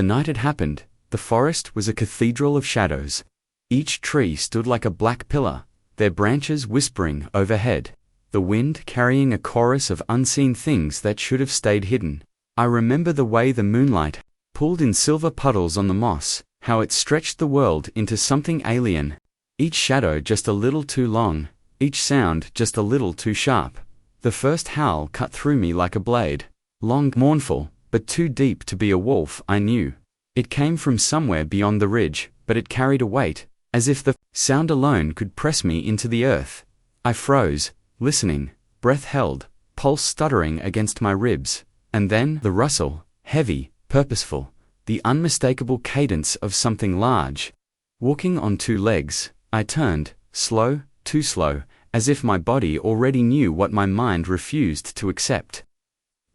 The night it happened, the forest was a cathedral of shadows. Each tree stood like a black pillar, their branches whispering overhead, the wind carrying a chorus of unseen things that should have stayed hidden. I remember the way the moonlight pulled in silver puddles on the moss, how it stretched the world into something alien. Each shadow just a little too long, each sound just a little too sharp. The first howl cut through me like a blade, long, mournful, but too deep to be a wolf, I knew. It came from somewhere beyond the ridge, but it carried a weight, as if the sound alone could press me into the earth. I froze, listening, breath held, pulse stuttering against my ribs, and then the rustle, heavy, purposeful, the unmistakable cadence of something large. Walking on two legs, I turned, slow, too slow, as if my body already knew what my mind refused to accept.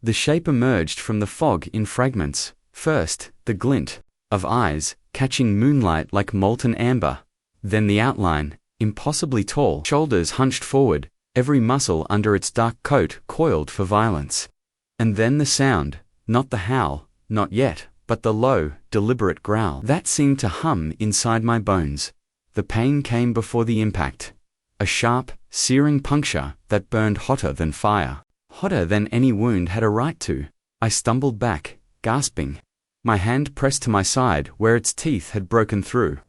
The shape emerged from the fog in fragments. First, the glint of eyes, catching moonlight like molten amber. Then the outline, impossibly tall, shoulders hunched forward, every muscle under its dark coat coiled for violence. And then the sound, not the howl, not yet, but the low, deliberate growl that seemed to hum inside my bones. The pain came before the impact. A sharp, searing puncture that burned hotter than fire, hotter than any wound had a right to. I stumbled back, gasping. My hand pressed to my side where its teeth had broken through.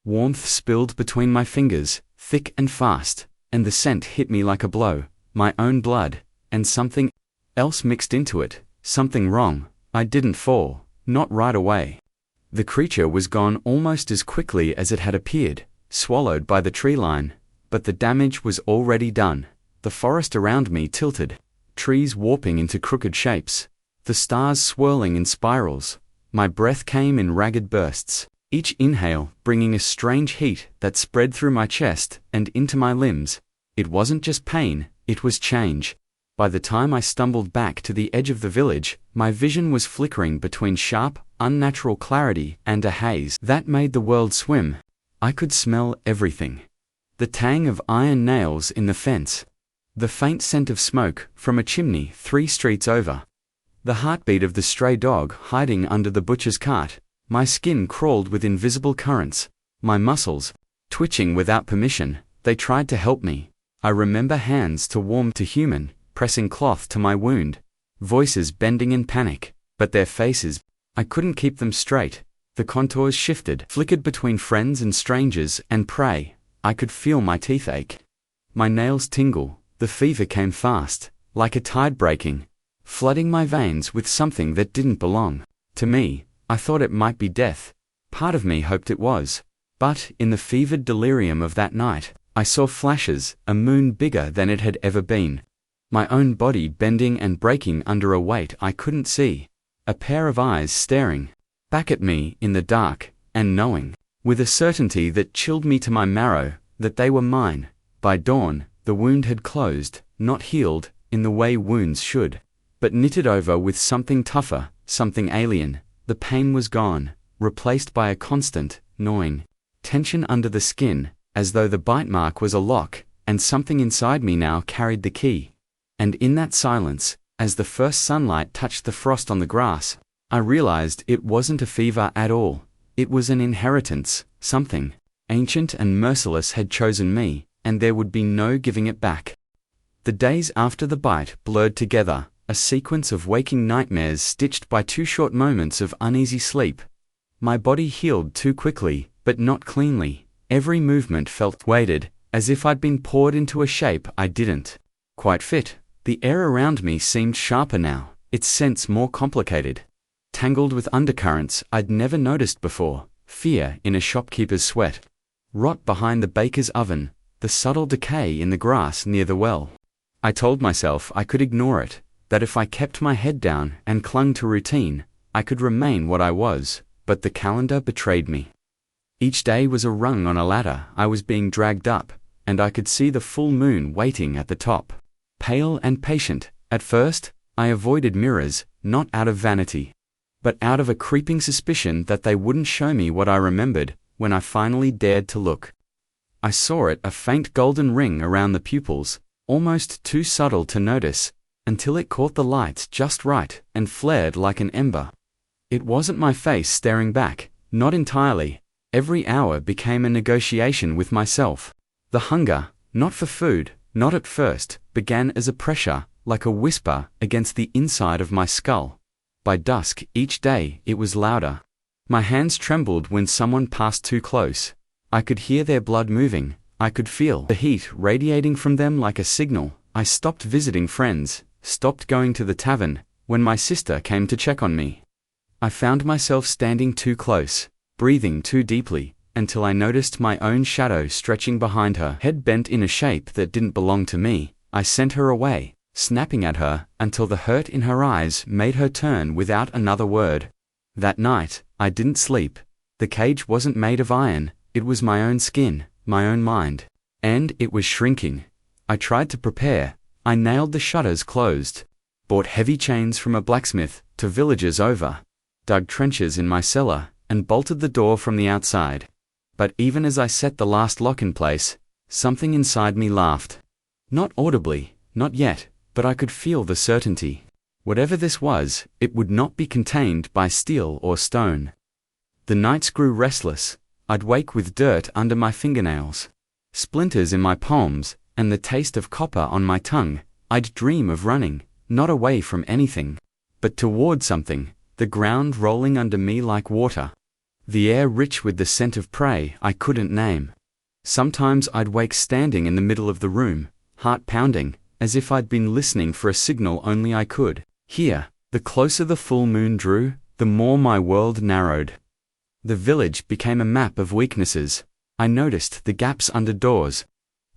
Warmth spilled between my fingers, thick and fast, and the scent hit me like a blow. My own blood, and something else mixed into it, something wrong. I didn't fall, not right away. The creature was gone almost as quickly as it had appeared, swallowed by the tree line. But the damage was already done. The forest around me tilted, trees warping into crooked shapes, the stars swirling in spirals. My breath came in ragged bursts, each inhale bringing a strange heat that spread through my chest and into my limbs. It wasn't just pain, it was change. By the time I stumbled back to the edge of the village, my vision was flickering between sharp, unnatural clarity and a haze that made the world swim. I could smell everything. The tang of iron nails in the fence. The faint scent of smoke from a chimney 3 streets over. The heartbeat of the stray dog hiding under the butcher's cart. My skin crawled with invisible currents. My muscles, twitching without permission, they tried to help me. I remember hands to warm to human, pressing cloth to my wound. Voices bending in panic, but their faces, I couldn't keep them straight. The contours shifted, flickered between friends and strangers and prey. I could feel my teeth ache. My nails tingle. The fever came fast, like a tide breaking, flooding my veins with something that didn't belong to me. I thought it might be death. Part of me hoped it was. But, in the fevered delirium of that night, I saw flashes, a moon bigger than it had ever been. My own body bending and breaking under a weight I couldn't see. A pair of eyes staring back at me in the dark, and knowing, with a certainty that chilled me to my marrow, that they were mine. By dawn, the wound had closed, not healed, in the way wounds should, but knitted over with something tougher, something alien. The pain was gone, replaced by a constant, gnawing tension under the skin, as though the bite mark was a lock, and something inside me now carried the key. And in that silence, as the first sunlight touched the frost on the grass, I realized it wasn't a fever at all. It was an inheritance, something ancient and merciless had chosen me, and there would be no giving it back. The days after the bite blurred together, a sequence of waking nightmares stitched by 2 short moments of uneasy sleep. My body healed too quickly, but not cleanly. Every movement felt weighted, as if I'd been poured into a shape I didn't quite fit. The air around me seemed sharper now, its scents more complicated, tangled with undercurrents I'd never noticed before. Fear in a shopkeeper's sweat, rot behind the baker's oven, the subtle decay in the grass near the well. I told myself I could ignore it, that if I kept my head down and clung to routine, I could remain what I was, but the calendar betrayed me. Each day was a rung on a ladder. I was being dragged up, and I could see the full moon waiting at the top. Pale and patient, at first, I avoided mirrors, not out of vanity, but out of a creeping suspicion that they wouldn't show me what I remembered. When I finally dared to look, I saw it, a faint golden ring around the pupils, almost too subtle to notice, until it caught the light just right and flared like an ember. It wasn't my face staring back, not entirely. Every hour became a negotiation with myself. The hunger, not for food, not at first, began as a pressure, like a whisper, against the inside of my skull. By dusk, each day, it was louder. My hands trembled when someone passed too close. I could hear their blood moving. I could feel the heat radiating from them like a signal. I stopped visiting friends, stopped going to the tavern, when my sister came to check on me. I found myself standing too close, breathing too deeply, until I noticed my own shadow stretching behind her, head bent in a shape that didn't belong to me. I sent her away, snapping at her, until the hurt in her eyes made her turn without another word. That night, I didn't sleep. The cage wasn't made of iron, it was my own skin, my own mind. And it was shrinking. I tried to prepare. I nailed the shutters closed, bought heavy chains from a blacksmith, to villages over, dug trenches in my cellar, and bolted the door from the outside. But even as I set the last lock in place, something inside me laughed. Not audibly, not yet, but I could feel the certainty. Whatever this was, it would not be contained by steel or stone. The nights grew restless. I'd wake with dirt under my fingernails, splinters in my palms, and the taste of copper on my tongue. I'd dream of running, not away from anything, but toward something, the ground rolling under me like water, the air rich with the scent of prey I couldn't name. Sometimes I'd wake standing in the middle of the room, heart pounding, as if I'd been listening for a signal only I could hear. The closer the full moon drew, the more my world narrowed. The village became a map of weaknesses. I noticed the gaps under doors,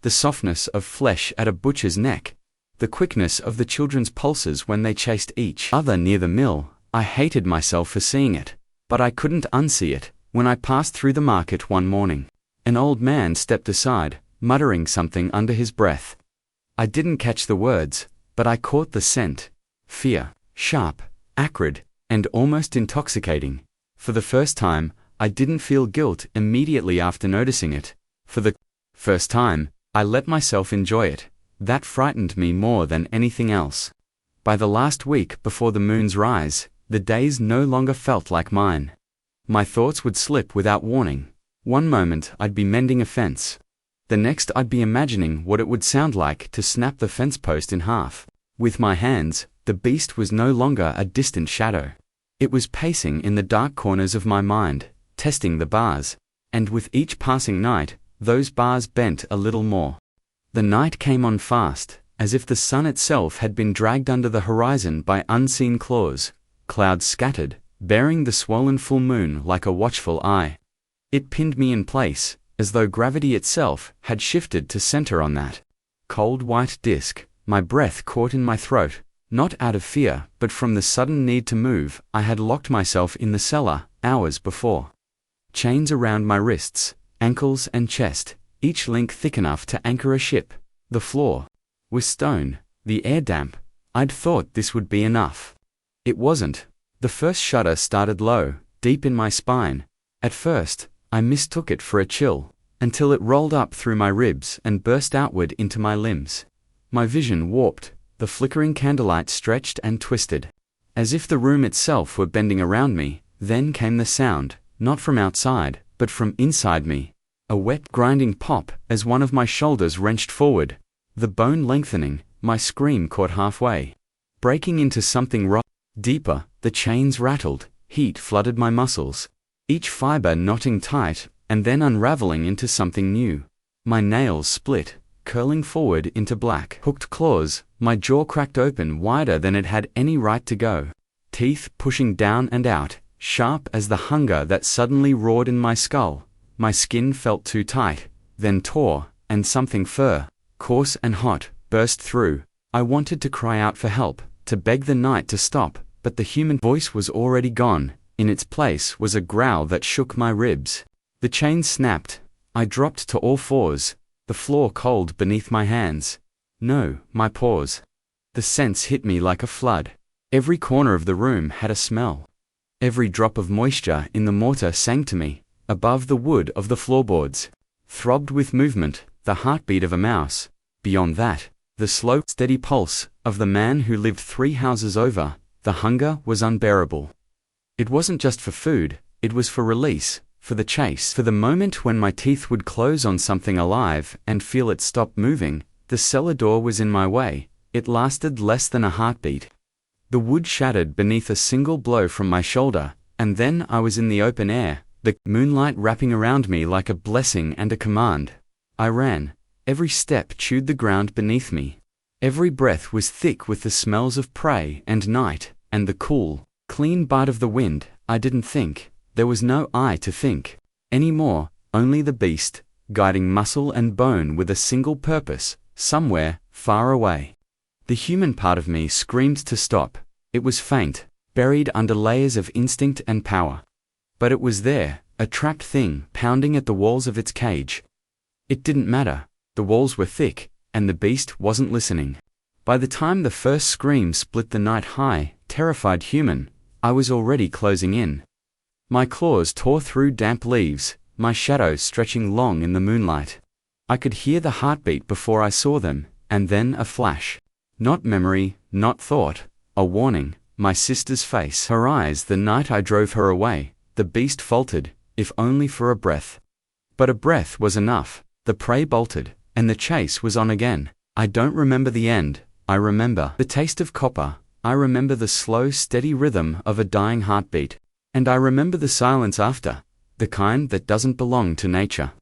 the softness of flesh at a butcher's neck, the quickness of the children's pulses when they chased each other near the mill. I hated myself for seeing it, but I couldn't unsee it. When I passed through the market one morning, an old man stepped aside, muttering something under his breath. I didn't catch the words, but I caught the scent. Fear, sharp, acrid, and almost intoxicating. For the first time, I didn't feel guilt immediately after noticing it. For the first time, I let myself enjoy it. That frightened me more than anything else. By the last week before the moon's rise, the days no longer felt like mine. My thoughts would slip without warning. One moment I'd be mending a fence. The next I'd be imagining what it would sound like to snap the fence post in half. With my hands, the beast was no longer a distant shadow. It was pacing in the dark corners of my mind, testing the bars. And with each passing night, those bars bent a little more. The night came on fast, as if the sun itself had been dragged under the horizon by unseen claws. Clouds scattered, bearing the swollen full moon like a watchful eye. It pinned me in place, as though gravity itself had shifted to center on that cold white disk. My breath caught in my throat, not out of fear, but from the sudden need to move. I had locked myself in the cellar hours before. Chains around my wrists, ankles and chest, each link thick enough to anchor a ship. The floor was stone, the air damp. I'd thought this would be enough. It wasn't. The first shudder started low, deep in my spine. At first, I mistook it for a chill, until it rolled up through my ribs and burst outward into my limbs. My vision warped, the flickering candlelight stretched and twisted, as if the room itself were bending around me. Then came the sound, not from outside, but from inside me. A wet, grinding pop as one of my shoulders wrenched forward, the bone lengthening. My scream caught halfway, breaking into something raw. Deeper, the chains rattled, heat flooded my muscles, each fiber knotting tight, and then unraveling into something new. My nails split, curling forward into black, hooked claws. My jaw cracked open wider than it had any right to go. Teeth pushing down and out, sharp as the hunger that suddenly roared in my skull. My skin felt too tight, then tore, and something fur, coarse and hot, burst through. I wanted to cry out for help, to beg the night to stop, but the human voice was already gone. In its place was a growl that shook my ribs. The chains snapped. I dropped to all fours, the floor cold beneath my hands. No, my paws. The scents hit me like a flood. Every corner of the room had a smell. Every drop of moisture in the mortar sang to me, above the wood of the floorboards. Throbbed with movement, the heartbeat of a mouse. Beyond that, the slow, steady pulse of the man who lived 3 houses over. The hunger was unbearable. It wasn't just for food, it was for release, for the chase, for the moment when my teeth would close on something alive and feel it stop moving. The cellar door was in my way. It lasted less than a heartbeat. The wood shattered beneath a single blow from my shoulder, and then I was in the open air, the moonlight wrapping around me like a blessing and a command. I ran. Every step chewed the ground beneath me. Every breath was thick with the smells of prey and night, and the cool, clean bite of the wind. I didn't think. There was no I to think anymore, only the beast, guiding muscle and bone with a single purpose, somewhere, far away. The human part of me screamed to stop. It was faint, buried under layers of instinct and power. But it was there, a trapped thing pounding at the walls of its cage. It didn't matter. The walls were thick, and the beast wasn't listening. By the time the first scream split the night-high, terrified human, I was already closing in. My claws tore through damp leaves, my shadows stretching long in the moonlight. I could hear the heartbeat before I saw them, and then a flash. Not memory, not thought, a warning. My sister's face, her eyes the night I drove her away. The beast faltered, if only for a breath. But a breath was enough. The prey bolted, and the chase was on again. I don't remember the end. I remember the taste of copper. I remember the slow, steady rhythm of a dying heartbeat. And I remember the silence after, the kind that doesn't belong to nature.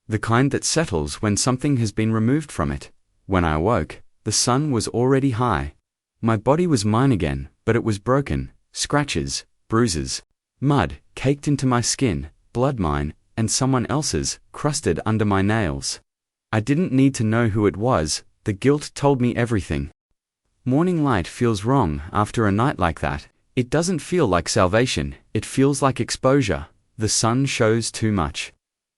The kind that settles when something has been removed from it. When I awoke, the sun was already high. My body was mine again, but it was broken. Scratches, bruises, mud caked into my skin, blood mine, and someone else's, crusted under my nails. I didn't need to know who it was. The guilt told me everything. Morning light feels wrong after a night like that. It doesn't feel like salvation, it feels like exposure. The sun shows too much.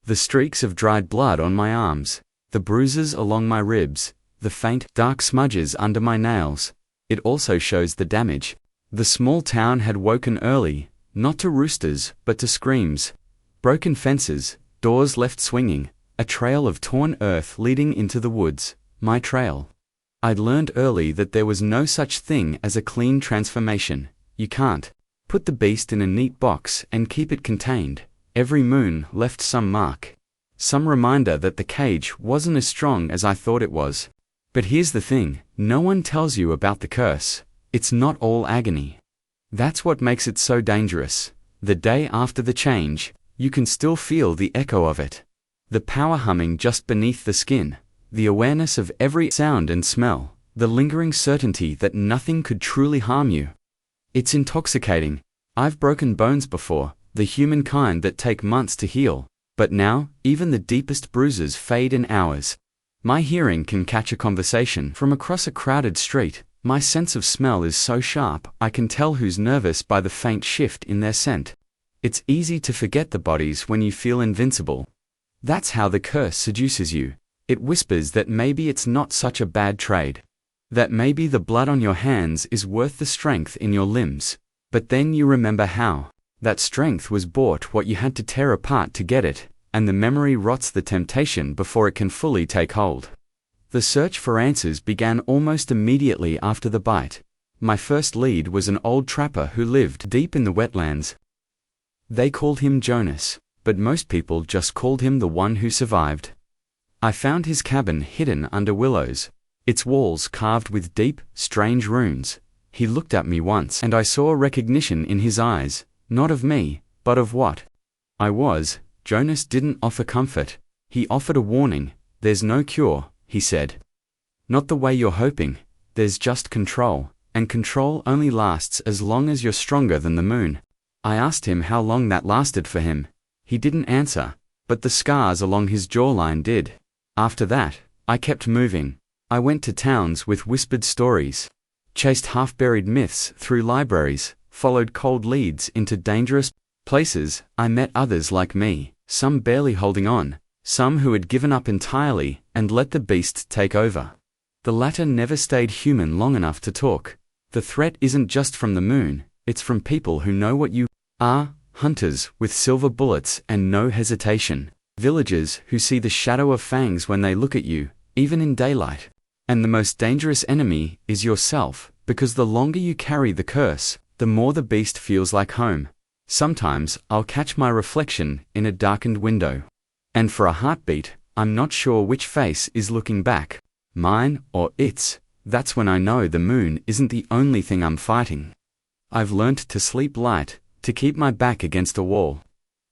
The streaks of dried blood on my arms, the bruises along my ribs, the faint, dark smudges under my nails. It also shows the damage. The small town had woken early, not to roosters, but to screams. Broken fences, doors left swinging, a trail of torn earth leading into the woods. My trail. I'd learned early that there was no such thing as a clean transformation. You can't put the beast in a neat box and keep it contained. Every moon left some mark. Some reminder that the cage wasn't as strong as I thought it was. But here's the thing, no one tells you about the curse. It's not all agony. That's what makes it so dangerous. The day after the change, you can still feel the echo of it. The power humming just beneath the skin. The awareness of every sound and smell. The lingering certainty that nothing could truly harm you. It's intoxicating. I've broken bones before, the human kind that take months to heal. But now, even the deepest bruises fade in hours. My hearing can catch a conversation from across a crowded street. My sense of smell is so sharp, I can tell who's nervous by the faint shift in their scent. It's easy to forget the bodies when you feel invincible. That's how the curse seduces you. It whispers that maybe it's not such a bad trade. That maybe the blood on your hands is worth the strength in your limbs. But then you remember how that strength was bought, what you had to tear apart to get it, and the memory rots the temptation before it can fully take hold. The search for answers began almost immediately after the bite. My first lead was an old trapper who lived deep in the wetlands. They called him Jonas, but most people just called him the one who survived. I found his cabin hidden under willows, its walls carved with deep, strange runes. He looked at me once and I saw recognition in his eyes, not of me, but of what I was. Jonas didn't offer comfort. He offered a warning. There's no cure, he said. Not the way you're hoping. There's just control, and control only lasts as long as you're stronger than the moon. I asked him how long that lasted for him. He didn't answer, but the scars along his jawline did. After that, I kept moving. I went to towns with whispered stories, chased half-buried myths through libraries, followed cold leads into dangerous places. I met others like me, some barely holding on, some who had given up entirely and let the beast take over. The latter never stayed human long enough to talk. The threat isn't just from the moon, it's from people who know what you are, hunters with silver bullets and no hesitation, villagers who see the shadow of fangs when they look at you, even in daylight. And the most dangerous enemy is yourself, because the longer you carry the curse, the more the beast feels like home. Sometimes I'll catch my reflection in a darkened window. And for a heartbeat, I'm not sure which face is looking back, mine or its. That's when I know the moon isn't the only thing I'm fighting. I've learnt to sleep light, to keep my back against a wall.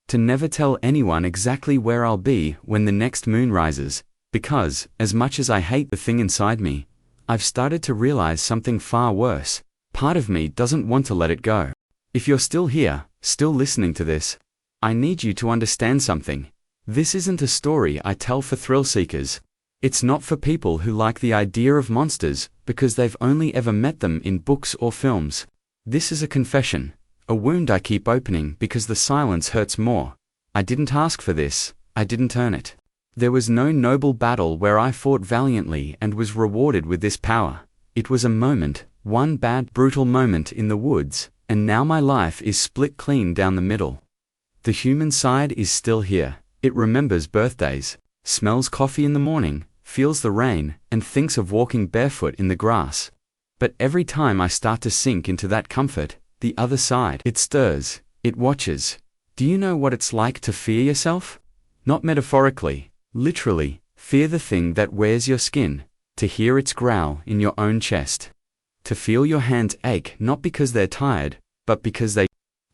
To never tell anyone exactly where I'll be when the next moon rises, because, as much as I hate the thing inside me, I've started to realize something far worse. Part of me doesn't want to let it go. If you're still here, still listening to this, I need you to understand something. This isn't a story I tell for thrill seekers. It's not for people who like the idea of monsters because they've only ever met them in books or films. This is a confession, a wound I keep opening because the silence hurts more. I didn't ask for this, I didn't earn it. There was no noble battle where I fought valiantly and was rewarded with this power. It was a moment, one bad, brutal moment in the woods, and now my life is split clean down the middle. The human side is still here. It remembers birthdays, smells coffee in the morning, feels the rain, and thinks of walking barefoot in the grass. But every time I start to sink into that comfort, the other side, it stirs, it watches. Do you know what it's like to fear yourself? Not metaphorically, literally, fear the thing that wears your skin, to hear its growl in your own chest. To feel your hands ache not because they're tired, but because they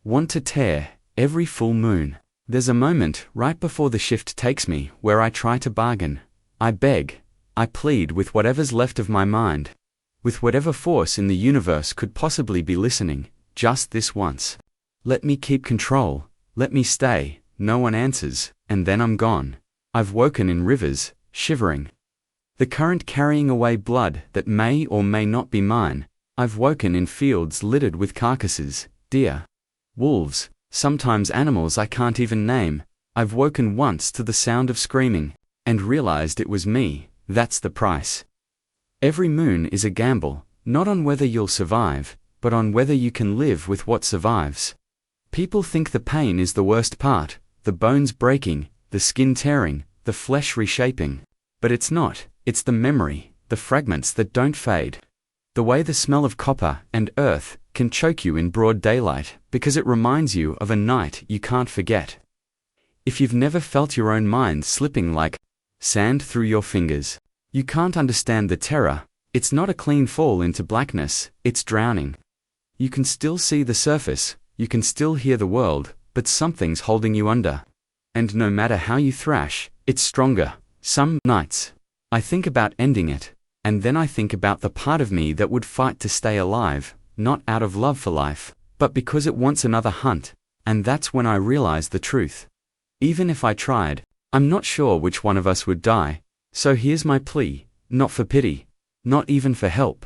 want to tear. Every full moon, there's a moment right before the shift takes me where I try to bargain. I beg, I plead with whatever's left of my mind, with whatever force in the universe could possibly be listening, just this once. Let me keep control, let me stay. No one answers, and then I'm gone. I've woken in rivers, shivering, the current carrying away blood that may or may not be mine. I've woken in fields littered with carcasses, deer, wolves, sometimes animals I can't even name. I've woken once to the sound of screaming, and realized it was me. That's the price. Every moon is a gamble, not on whether you'll survive, but on whether you can live with what survives. People think the pain is the worst part, the bones breaking, the skin tearing, the flesh reshaping. But it's not, it's the memory, the fragments that don't fade. The way the smell of copper and earth can choke you in broad daylight because it reminds you of a night you can't forget. If you've never felt your own mind slipping like sand through your fingers, you can't understand the terror. It's not a clean fall into blackness, it's drowning. You can still see the surface, you can still hear the world, but something's holding you under. And no matter how you thrash, it's stronger. Some nights, I think about ending it, and then I think about the part of me that would fight to stay alive, not out of love for life, but because it wants another hunt, and that's when I realize the truth. Even if I tried, I'm not sure which one of us would die, so here's my plea, not for pity, not even for help.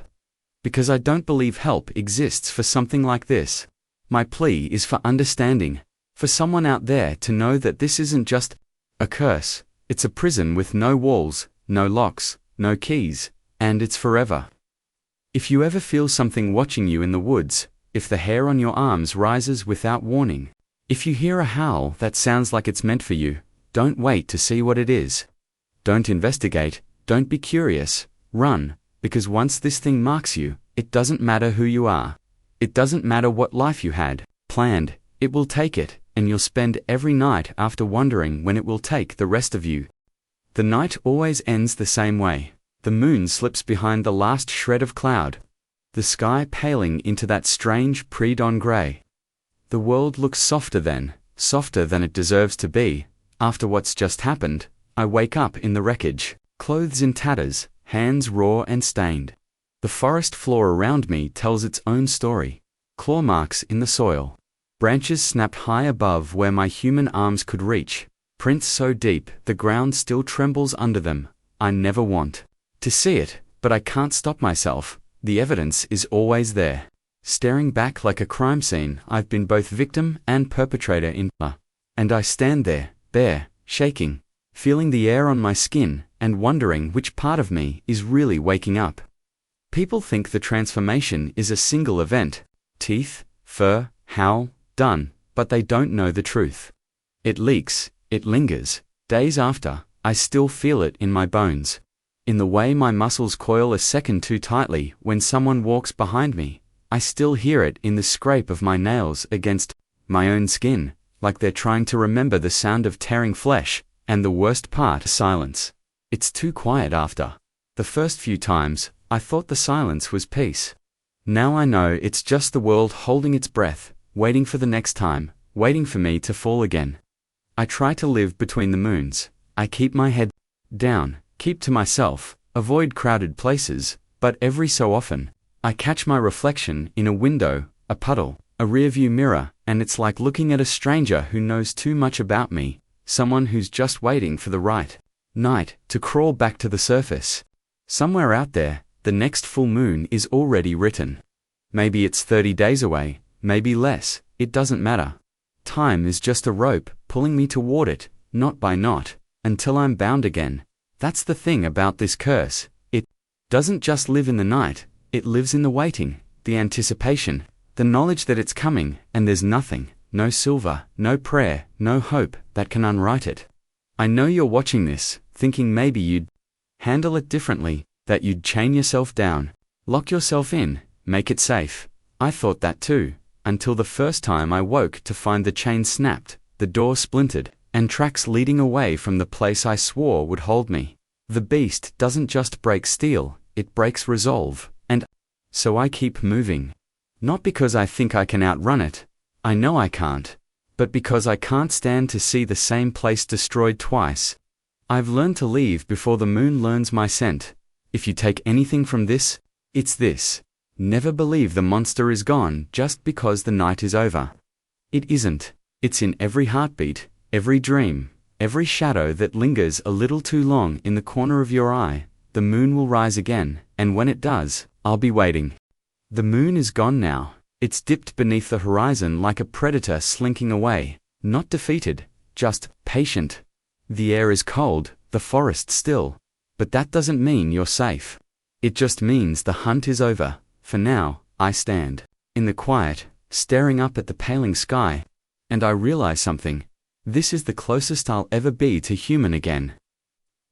Because I don't believe help exists for something like this. My plea is for understanding, for someone out there to know that this isn't just a curse, it's a prison with no walls, no locks, no keys, and it's forever. If you ever feel something watching you in the woods, if the hair on your arms rises without warning, if you hear a howl that sounds like it's meant for you, don't wait to see what it is. Don't investigate, don't be curious, run, because once this thing marks you, it doesn't matter who you are. It doesn't matter what life you had planned, it will take it, and you'll spend every night after wondering when it will take the rest of you. The night always ends the same way. The moon slips behind the last shred of cloud, the sky paling into that strange pre-dawn gray. The world looks softer than it deserves to be. After what's just happened, I wake up in the wreckage, clothes in tatters, hands raw and stained. The forest floor around me tells its own story. Claw marks in the soil, branches snapped high above where my human arms could reach, prints so deep the ground still trembles under them. I never want to see it, but I can't stop myself. The evidence is always there, staring back like a crime scene. I've been both victim and perpetrator in and I stand there, bare, shaking, feeling the air on my skin, and wondering which part of me is really waking up. People think the transformation is a single event, teeth, fur, howl, done, but they don't know the truth. It leaks, it lingers. Days after, I still feel it in my bones. In the way my muscles coil a second too tightly when someone walks behind me, I still hear it in the scrape of my nails against my own skin, like they're trying to remember the sound of tearing flesh, and the worst part, silence. It's too quiet after. The first few times, I thought the silence was peace. Now I know it's just the world holding its breath, waiting for the next time, waiting for me to fall again. I try to live between the moons. I keep my head down, keep to myself, avoid crowded places, but every so often, I catch my reflection in a window, a puddle, a rearview mirror, and it's like looking at a stranger who knows too much about me, someone who's just waiting for the right night to crawl back to the surface. Somewhere out there, the next full moon is already written. Maybe it's 30 days away, maybe less, it doesn't matter. Time is just a rope pulling me toward it, knot by knot, until I'm bound again. That's the thing about this curse. It doesn't just live in the night, it lives in the waiting, the anticipation, the knowledge that it's coming, and there's nothing, no silver, no prayer, no hope, that can unwrite it. I know you're watching this, thinking maybe you'd handle it differently, that you'd chain yourself down, lock yourself in, make it safe. I thought that too, until the first time I woke to find the chain snapped, the door splintered, and tracks leading away from the place I swore would hold me. The beast doesn't just break steel, it breaks resolve, and so I keep moving. Not because I think I can outrun it, I know I can't, but because I can't stand to see the same place destroyed twice. I've learned to leave before the moon learns my scent. If you take anything from this, it's this. Never believe the monster is gone just because the night is over. It isn't. It's in every heartbeat, every dream, every shadow that lingers a little too long in the corner of your eye. The moon will rise again, and when it does, I'll be waiting. The moon is gone now. It's dipped beneath the horizon like a predator slinking away, not defeated, just patient. The air is cold, the forest still, but that doesn't mean you're safe. It just means the hunt is over. For now, I stand in the quiet, staring up at the paling sky, and I realize something. This is the closest I'll ever be to human again.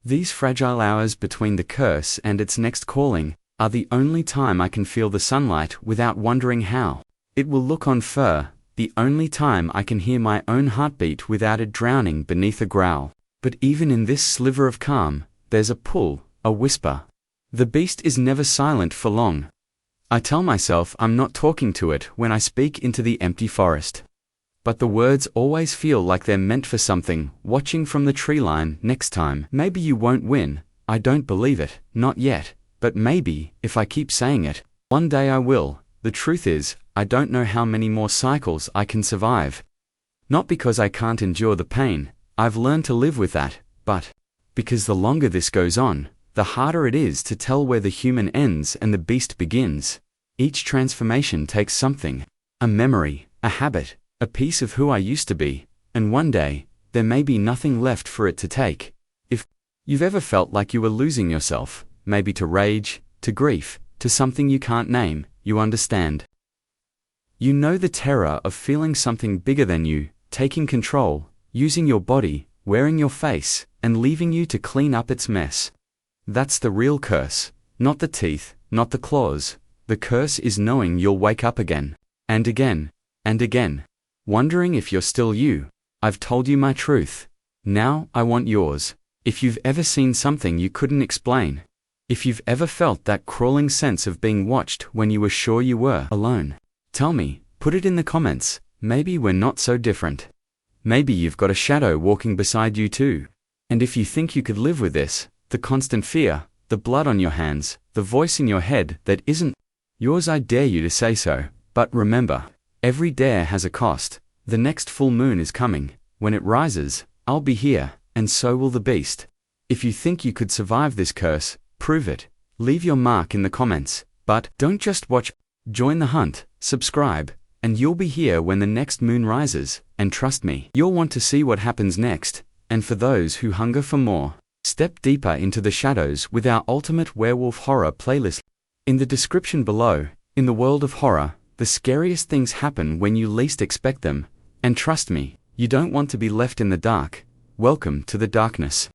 These fragile hours between the curse and its next calling are the only time I can feel the sunlight without wondering how it will look on fur, the only time I can hear my own heartbeat without it drowning beneath a growl. But even in this sliver of calm, there's a pull, a whisper. The beast is never silent for long. I tell myself I'm not talking to it when I speak into the empty forest. But the words always feel like they're meant for something, watching from the tree line. Next time, maybe you won't win. I don't believe it, not yet, but maybe, if I keep saying it, one day I will. The truth is, I don't know how many more cycles I can survive. Not because I can't endure the pain, I've learned to live with that, but because the longer this goes on, the harder it is to tell where the human ends and the beast begins. Each transformation takes something, a memory, a habit, a piece of who I used to be, and one day, there may be nothing left for it to take. If you've ever felt like you were losing yourself, maybe to rage, to grief, to something you can't name, you understand. You know the terror of feeling something bigger than you, taking control, using your body, wearing your face, and leaving you to clean up its mess. That's the real curse, not the teeth, not the claws. The curse is knowing you'll wake up again, and again, and again, wondering if you're still you. I've told you my truth. Now I want yours. If you've ever seen something you couldn't explain, if you've ever felt that crawling sense of being watched when you were sure you were alone, tell me, put it in the comments. Maybe we're not so different. Maybe you've got a shadow walking beside you too. And if you think you could live with this, the constant fear, the blood on your hands, the voice in your head that isn't yours, I dare you to say so. But remember, every dare has a cost. The next full moon is coming. When it rises, I'll be here, and so will the beast. If you think you could survive this curse, prove it. Leave your mark in the comments. But don't just watch. Join the hunt, subscribe, and you'll be here when the next moon rises. And trust me, you'll want to see what happens next. And for those who hunger for more, step deeper into the shadows with our ultimate werewolf horror playlist. In the description below, in the world of horror, the scariest things happen when you least expect them. And trust me, you don't want to be left in the dark. Welcome to the darkness.